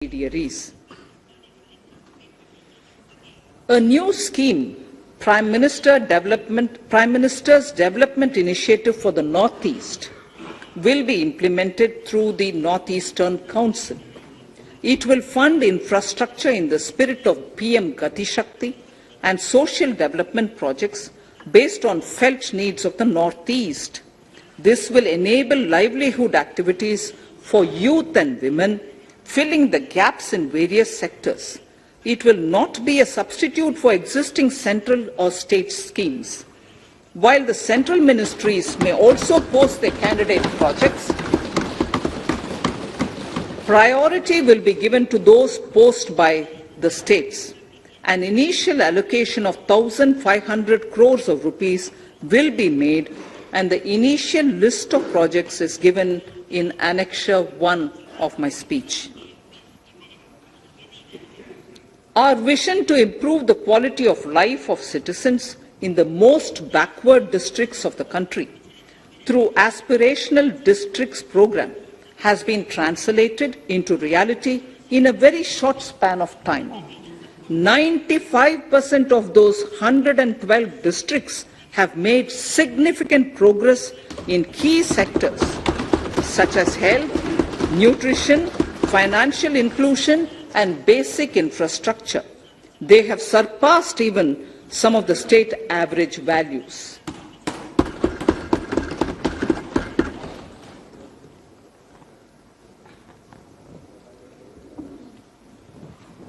intermediaries. A new scheme, Prime Minister's Development Initiative for the Northeast, will be implemented through the Northeastern Council. It will fund infrastructure in the spirit of PM Gati Shakti and social development projects based on felt needs of the Northeast. This will enable livelihood activities for youth and women, filling the gaps in various sectors. It will not be a substitute for existing central or state schemes. While the central ministries may also post their candidate projects, priority will be given to those posted by the states. An initial allocation of 1,500 crores of rupees will be made, and the initial list of projects is given in Annexure 1 of my speech. Our vision to improve the quality of life of citizens in the most backward districts of the country through Aspirational Districts program has been translated into reality in a very short span of time. 95% of those 112 districts have made significant progress in key sectors such as health, nutrition, financial inclusion, and basic infrastructure. They have surpassed even some of the state average values.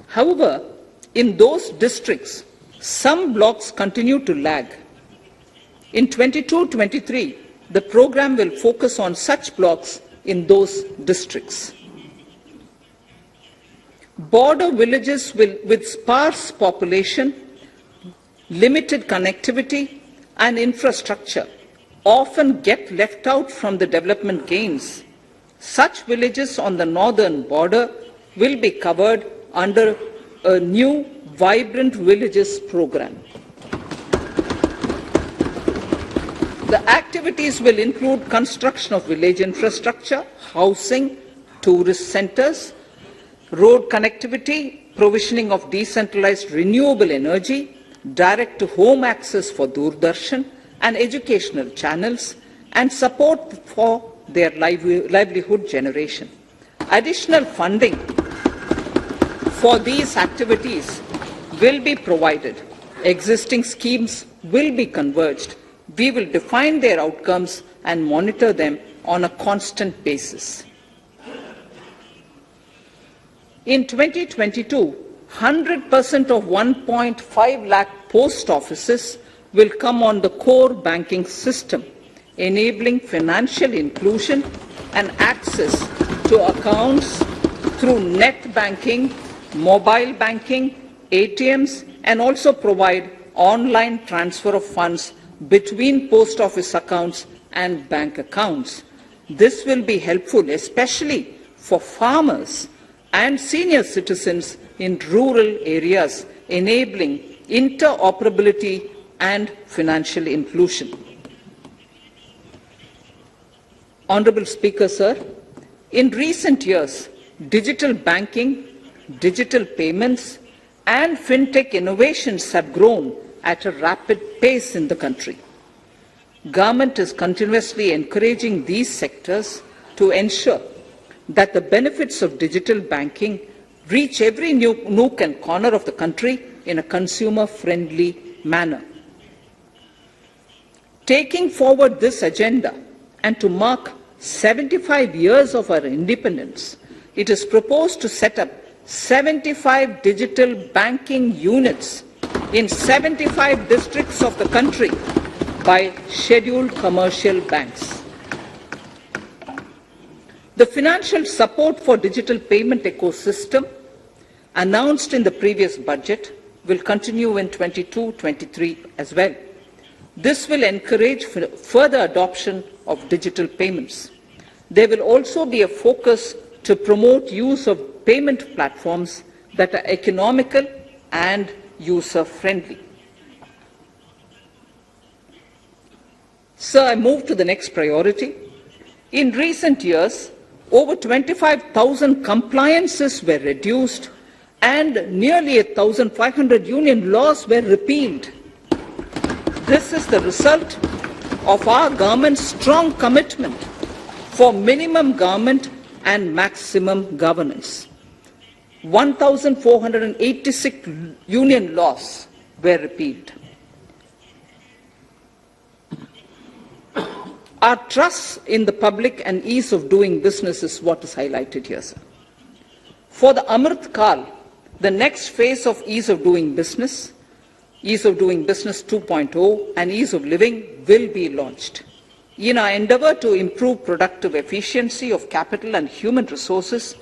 However, in those districts, some blocks continue to lag. In 22-23, the program will focus on such blocks in those districts. Border villages with sparse population, limited connectivity, and infrastructure often get left out from the development gains. Such villages on the northern border will be covered under a new Vibrant Villages program. The activities will include construction of village infrastructure, housing, tourist centers, road connectivity, provisioning of decentralized renewable energy, direct-to-home access for Doordarshan and educational channels, and support for their livelihood generation. Additional funding for these activities will be provided. Existing schemes will be converged. We will define their outcomes and monitor them on a constant basis. In 2022, 100% of 1.5 lakh post offices will come on the core banking system, enabling financial inclusion and access to accounts through net banking, mobile banking, ATMs, and also provide online transfer of funds between post office accounts and bank accounts. This will be helpful, especially for farmers and senior citizens in rural areas, enabling interoperability and financial inclusion. Honorable Speaker, sir, in recent years, digital banking, digital payments, and fintech innovations have grown at a rapid pace in the country. Government is continuously encouraging these sectors to ensure that the benefits of digital banking reach every nook and corner of the country in a consumer-friendly manner. Taking forward this agenda and to mark 75 years of our independence, it is proposed to set up 75 digital banking units in 75 districts of the country by scheduled commercial banks. The financial support for digital payment ecosystem announced in the previous budget will continue in 22-23 as well. This will encourage further adoption of digital payments. There will also be a focus to promote use of payment platforms that are economical and user-friendly. Sir, I move to the next priority. In recent years, Over 25,000 compliances were reduced and nearly 1,500 union laws were repealed. This is the result of our government's strong commitment for minimum government and maximum governance. 1,486 union laws were repealed. Our trust in the public and ease of doing business is what is highlighted here, sir. For the Amrit Kal, the next phase of ease of doing business 2.0 and ease of living will be launched. In our endeavor to improve productive efficiency of capital and human resources,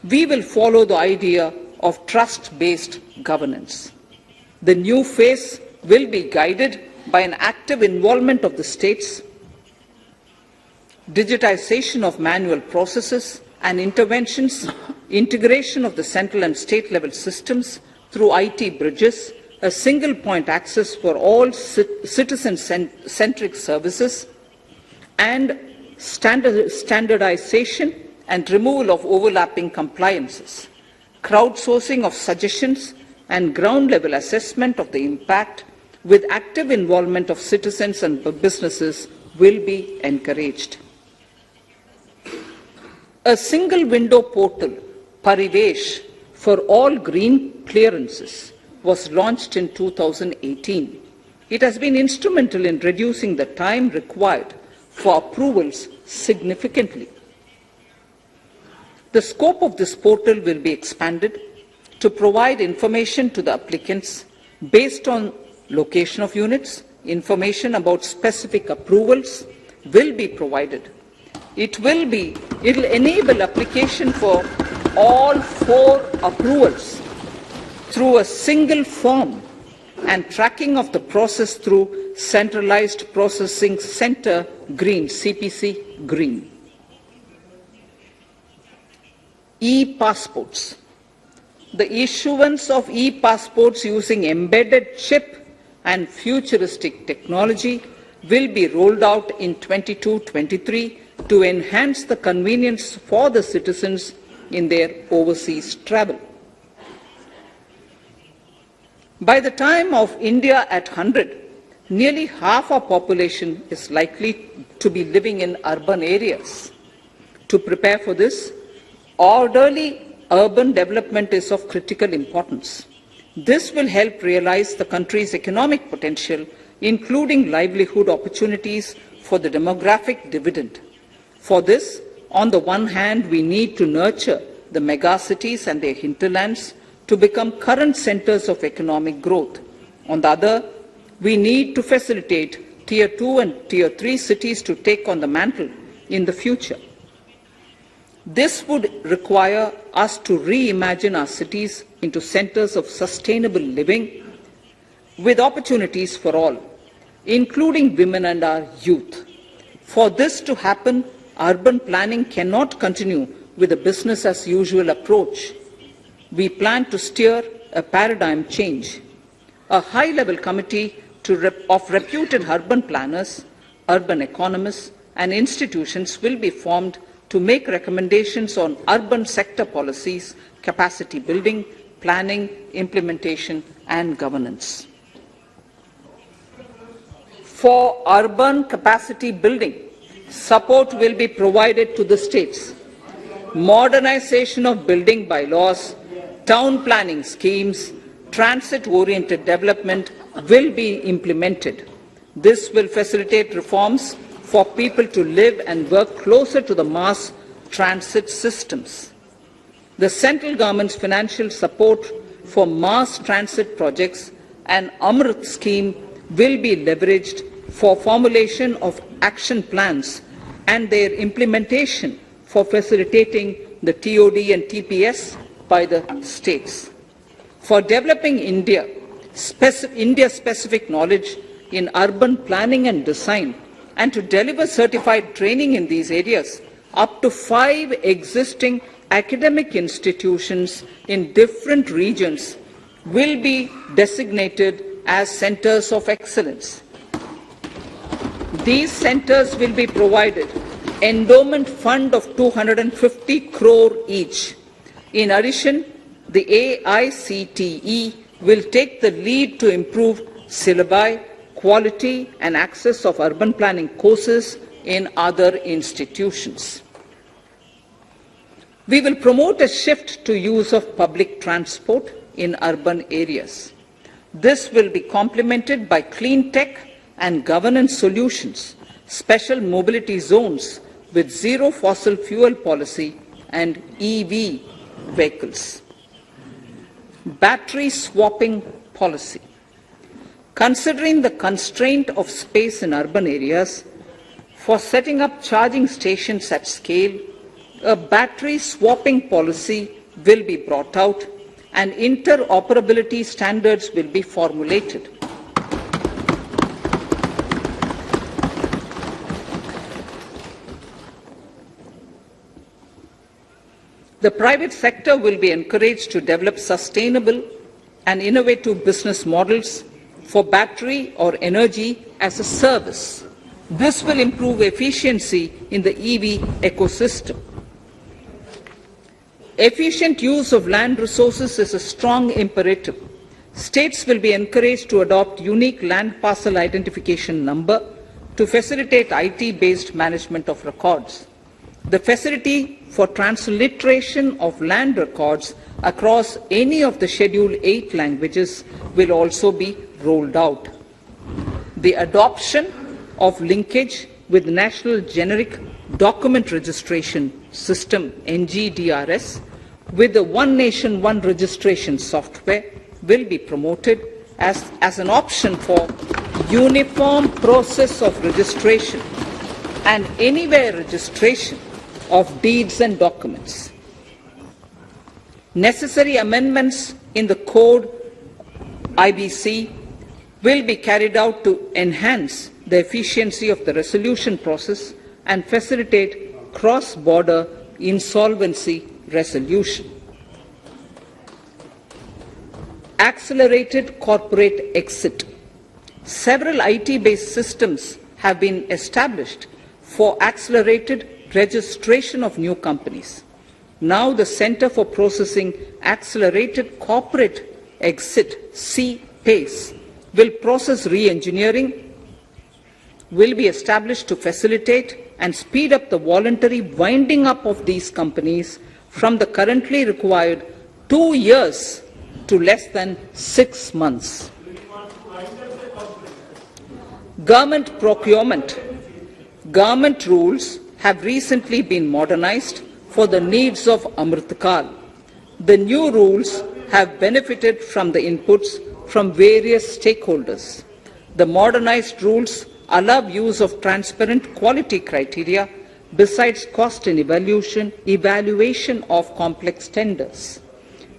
we will follow the idea of trust-based governance. The new phase will be guided by an active involvement of the states, digitization of manual processes and interventions, integration of the central and state level systems through IT bridges, a single point access for all citizen-centric services, and standardization and removal of overlapping compliances. Crowdsourcing of suggestions and ground-level assessment of the impact with active involvement of citizens and businesses will be encouraged. A single window portal, Parivesh, for all green clearances was launched in 2018. It has been instrumental in reducing the time required for approvals significantly. The scope of this portal will be expanded to provide information to the applicants based on location of units. Information about specific approvals will be provided. It will enable application for all 4 approvals through a single form and tracking of the process through Centralized Processing Center Green, CPC Green. E-passports. The issuance of e-passports using embedded chip and futuristic technology will be rolled out in 22-23 to enhance the convenience for the citizens in their overseas travel. By the time of India at 100, nearly half our population is likely to be living in urban areas. To prepare for this, orderly urban development is of critical importance. This will help realize the country's economic potential, including livelihood opportunities for the demographic dividend. For this, on the one hand, we need to nurture the megacities and their hinterlands to become current centers of economic growth. On the other, we need to facilitate Tier 2 and Tier 3 cities to take on the mantle in the future. This would require us to reimagine our cities into centers of sustainable living with opportunities for all, including women and our youth. For this to happen, urban planning cannot continue with a business as usual approach. We plan to steer a paradigm change. A high-level committee of reputed urban planners, urban economists, and institutions will be formed to make recommendations on urban sector policies, capacity building, planning, implementation, and governance. For urban capacity building, support will be provided to the states. Modernization of building bylaws, town planning schemes, transit-oriented development will be implemented. This will facilitate reforms for people to live and work closer to the mass transit systems. The central government's financial support for mass transit projects and Amrit scheme will be leveraged for formulation of action plans and their implementation for facilitating the TOD and TPS by the states. For developing India-specific knowledge in urban planning and design, and to deliver certified training in these areas, up to 5 existing academic institutions in different regions will be designated as centers of excellence. These centers will be provided endowment fund of 250 crore each. In addition, the AICTE will take the lead to improve syllabi, quality and access of urban planning courses in other institutions. We will promote a shift to use of public transport in urban areas. This will be complemented by clean tech and governance solutions, special mobility zones with zero fossil fuel policy and EV vehicles. Battery swapping policy. Considering the constraint of space in urban areas, for setting up charging stations at scale, a battery swapping policy will be brought out and interoperability standards will be formulated. The private sector will be encouraged to develop sustainable and innovative business models for battery or energy as a service. This will improve efficiency in the EV ecosystem. Efficient use of land resources is a strong imperative. States will be encouraged to adopt unique land parcel identification number to facilitate IT-based management of records. The facility for transliteration of land records across any of the Schedule 8 languages will also be rolled out. The adoption of linkage with National Generic Document Registration System, NGDRS, with the One Nation, One Registration software will be promoted as an option for uniform process of registration and anywhere registration of deeds and documents. Necessary amendments in the code IBC will be carried out to enhance the efficiency of the resolution process and facilitate cross-border insolvency resolution. Accelerated corporate exit. Several IT-based systems have been established for accelerated registration of new companies. Now the Center for Processing Accelerated Corporate Exit, CPACE, will process re-engineering, will be established to facilitate and speed up the voluntary winding up of these companies from the currently required 2 years to less than 6 months. Government procurement. Government rules have recently been modernized for the needs of Amritkal. The new rules have benefited from the inputs from various stakeholders. The modernized rules allow use of transparent quality criteria besides cost and evaluation of complex tenders.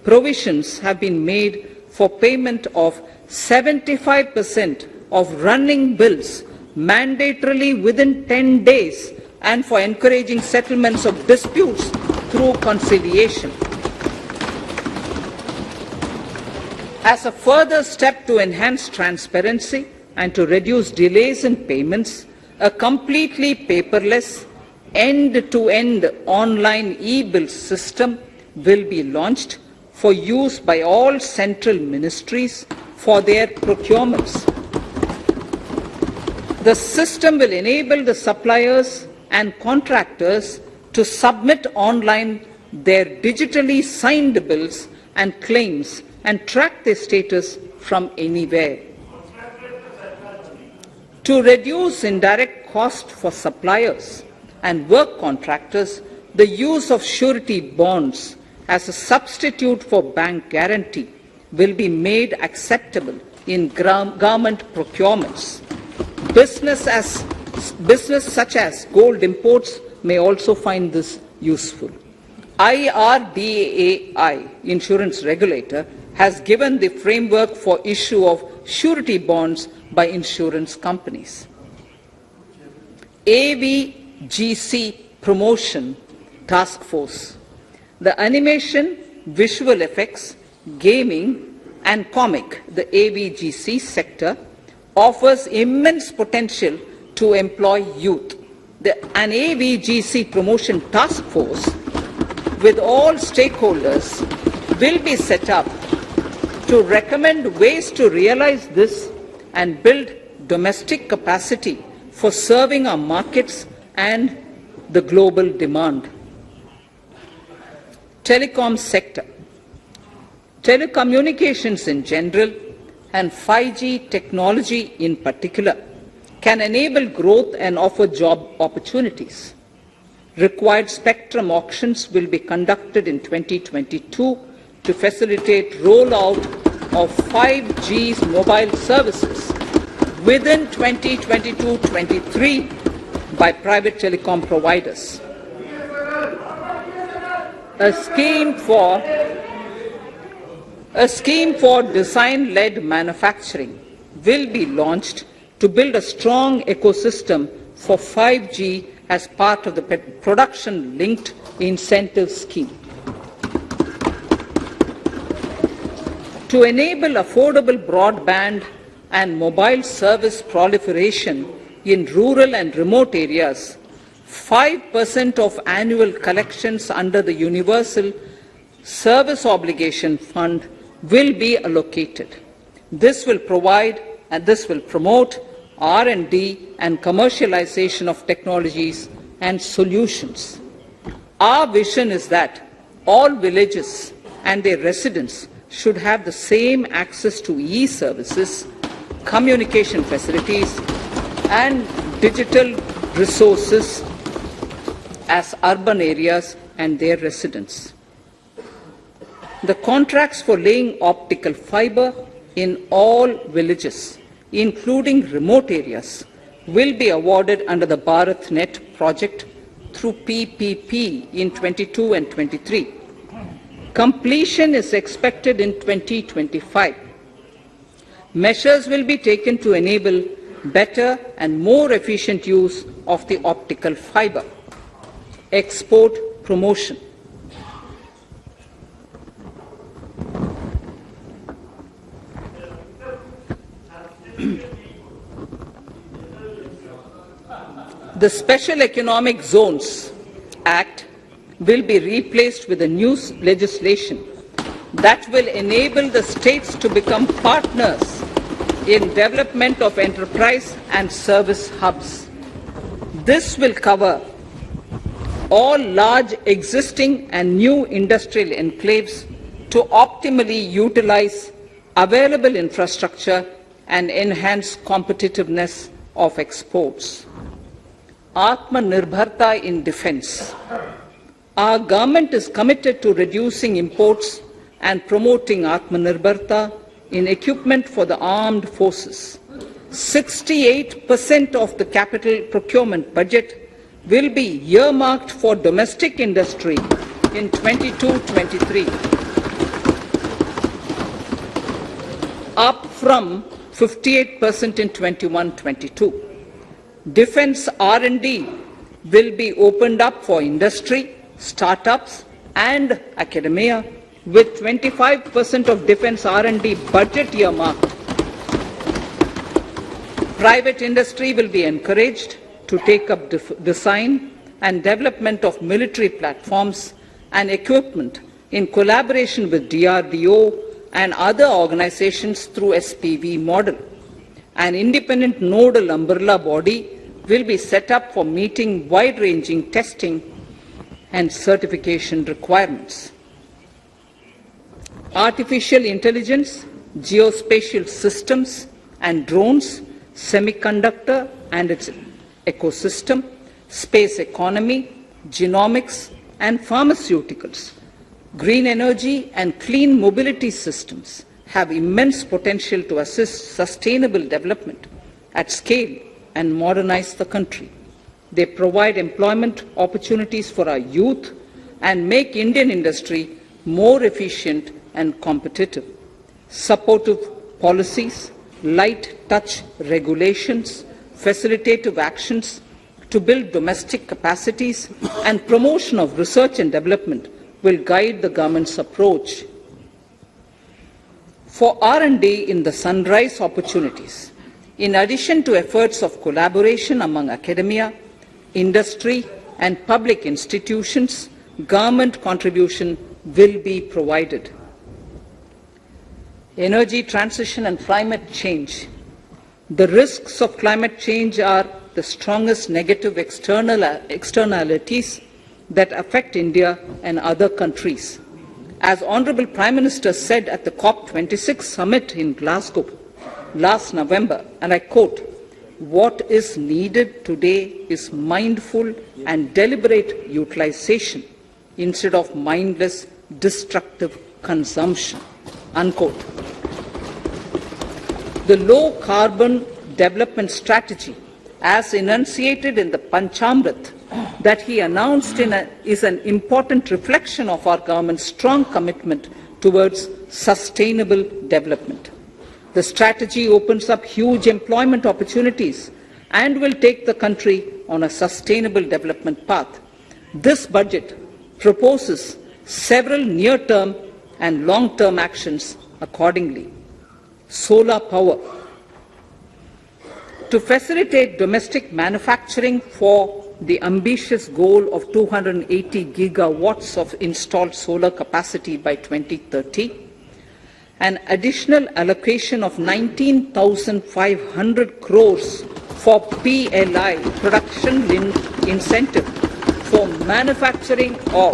Provisions have been made for payment of 75% of running bills mandatorily within 10 days and for encouraging settlements of disputes through conciliation. As a further step to enhance transparency and to reduce delays in payments, a completely paperless, end-to-end online e-bill system will be launched for use by all central ministries for their procurements. The system will enable the suppliers and contractors to submit online their digitally signed bills and claims and track their status from anywhere. To reduce indirect cost for suppliers and work contractors, the use of surety bonds as a substitute for bank guarantee will be made acceptable in government procurements. Business such as gold imports may also find this useful. IRDAI, insurance regulator, has given the framework for issue of surety bonds by insurance companies. AVGC Promotion Task Force. The animation, visual effects, gaming and comic, the AVGC sector, offers immense potential to employ youth. An AVGC promotion task force with all stakeholders will be set up to recommend ways to realize this and build domestic capacity for serving our markets and the global demand. Telecom sector. Telecommunications in general and 5G technology in particular can enable growth and offer job opportunities. Required spectrum auctions will be conducted in 2022 to facilitate rollout of 5G's mobile services within 2022-23 by private telecom providers. A scheme for design-led manufacturing will be launched to build a strong ecosystem for 5G as part of the production-linked incentive scheme. To enable affordable broadband and mobile service proliferation in rural and remote areas, 5% of annual collections under the Universal Service Obligation Fund will be allocated. This will provide and this will promote R&D and commercialization of technologies and solutions. Our vision is that all villages and their residents should have the same access to e-services, communication facilities, and digital resources as urban areas and their residents. The contracts for laying optical fiber in all villages, including remote areas, will be awarded under the BharatNet project through PPP in 22 and 23. Completion is expected in 2025. Measures will be taken to enable better and more efficient use of the optical fiber. Export promotion. The Special Economic Zones Act will be replaced with a new legislation that will enable the states to become partners in development of enterprise and service hubs. This will cover all large existing and new industrial enclaves to optimally utilize available infrastructure and enhance competitiveness of exports. Atmanirbharta in defense. Our government is committed to reducing imports and promoting Atmanirbharta in equipment for the armed forces. 68% of the capital procurement budget will be earmarked for domestic industry in 22-23, up from 58% in 21-22. Defense R&D will be opened up for industry, startups and academia, with 25% of defense R&D budget earmarked. Private industry will be encouraged to take up design and development of military platforms and equipment in collaboration with DRDO and other organizations through SPV model. An independent nodal umbrella body will be set up for meeting wide-ranging testing and certification requirements. Artificial intelligence, geospatial systems and drones, semiconductor and its ecosystem, space economy, genomics and pharmaceuticals, green energy and clean mobility systems have immense potential to assist sustainable development at scale and modernize the country. They provide employment opportunities for our youth and make Indian industry more efficient and competitive. Supportive policies, light touch regulations, facilitative actions to build domestic capacities and promotion of research and development will guide the government's approach. For R&D in the sunrise opportunities, in addition to efforts of collaboration among academia, industry and public institutions, government contribution will be provided. Energy transition and climate change. The risks of climate change are the strongest negative externalities that affect India and other countries. As Honourable Prime Minister said at the COP26 summit in Glasgow last November, and I quote, "What is needed today is mindful and deliberate utilization instead of mindless, destructive consumption," unquote. The low-carbon development strategy, as enunciated in the Panchamrit that he announced is an important reflection of our government's strong commitment towards sustainable development. The strategy opens up huge employment opportunities and will take the country on a sustainable development path. This budget proposes several near-term and long-term actions accordingly. Solar power. To facilitate domestic manufacturing for the ambitious goal of 280 gigawatts of installed solar capacity by 2030, an additional allocation of 19,500 crores for PLI, production-linked incentive, for manufacturing of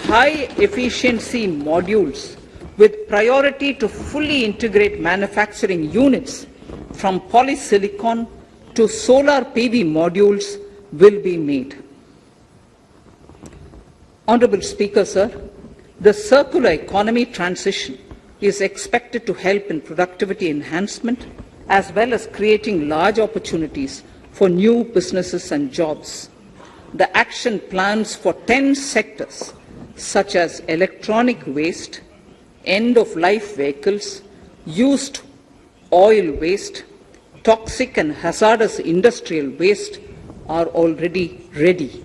high-efficiency modules with priority to fully integrate manufacturing units from polysilicon to solar PV modules will be made. Honourable Speaker, sir, the circular economy transition is expected to help in productivity enhancement as well as creating large opportunities for new businesses and jobs. The action plans for 10 sectors such as electronic waste, end-of-life vehicles, used oil waste, toxic and hazardous industrial waste are already ready.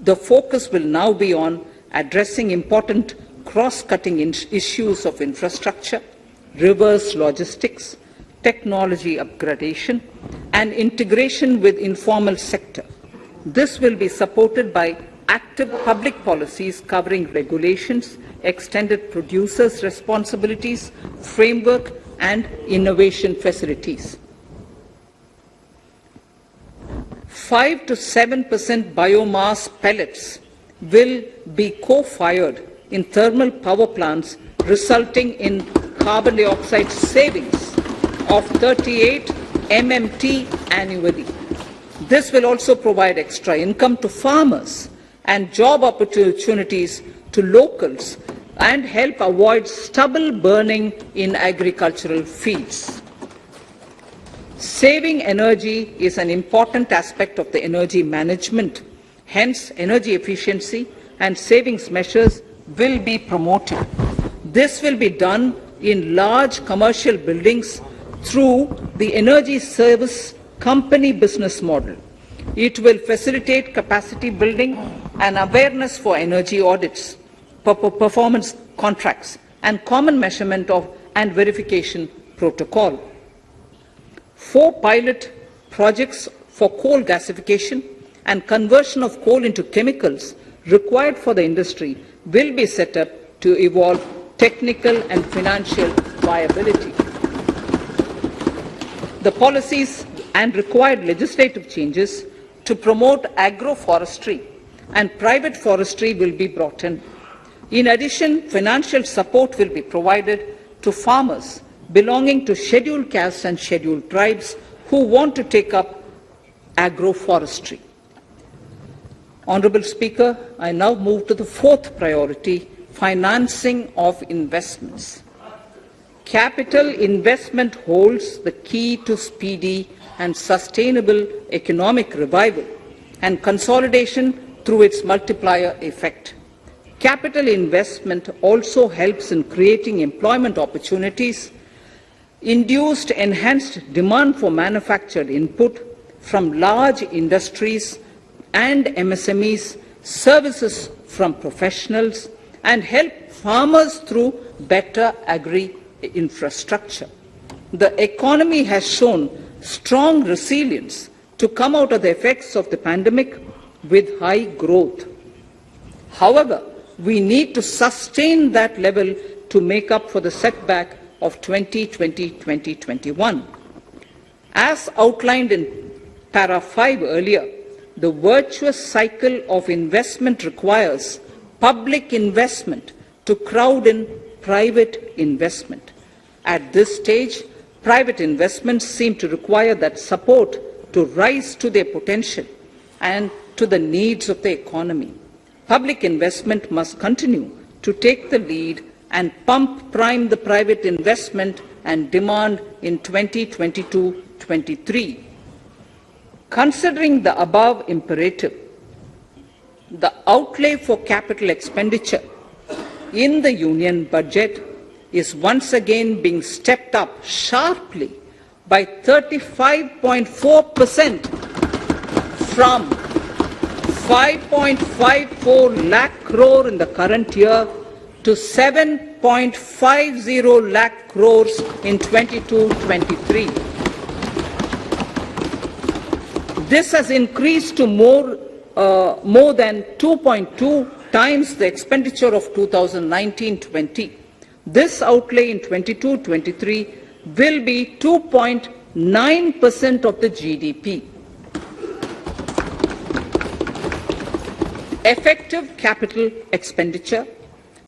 The focus will now be on addressing important cross-cutting issues of infrastructure, reverse logistics, technology upgradation, and integration with informal sector. This will be supported by active public policies covering regulations, extended producers' responsibilities, framework, and innovation facilities. 5 to 7% biomass pellets will be co-fired in thermal power plants, resulting in carbon dioxide savings of 38 MMT annually. This will also provide extra income to farmers and job opportunities to locals and help avoid stubble burning in agricultural fields. Saving energy is an important aspect of the energy management. Hence, energy efficiency and savings measures will be promoted. This will be done in large commercial buildings through the energy service company business model. It will facilitate capacity building and awareness for energy audits, performance contracts, and common measurement of and verification protocol. 4 pilot projects for coal gasification and conversion of coal into chemicals required for the industry will be set up to evolve technical and financial viability. The policies and required legislative changes to promote agroforestry and private forestry will be brought in. In addition, financial support will be provided to farmers belonging to scheduled castes and scheduled tribes who want to take up agroforestry. Honourable Speaker, I now move to the 4th priority, financing of investments. Capital investment holds the key to speedy and sustainable economic revival and consolidation through its multiplier effect. Capital investment also helps in creating employment opportunities, induced enhanced demand for manufactured input from large industries and MSMEs, services from professionals, and help farmers through better agri-infrastructure. The economy has shown strong resilience to come out of the effects of the pandemic with high growth. However, we need to sustain that level to make up for the setback of 2020-2021. As outlined in para 5 earlier, the virtuous cycle of investment requires public investment to crowd in private investment. At this stage, private investments seem to require that support to rise to their potential and to the needs of the economy. Public investment must continue to take the lead and prime the private investment and demand in 2022-23. Considering the above imperative, the outlay for capital expenditure in the Union budget is once again being stepped up sharply by 35.4% from 5.54 lakh crore in the current year to 7.50 lakh crores in 22-23. This has increased to more than 2.2 times the expenditure of 2019-20. This outlay in 22-23 will be 2.9% of the GDP. Effective capital expenditure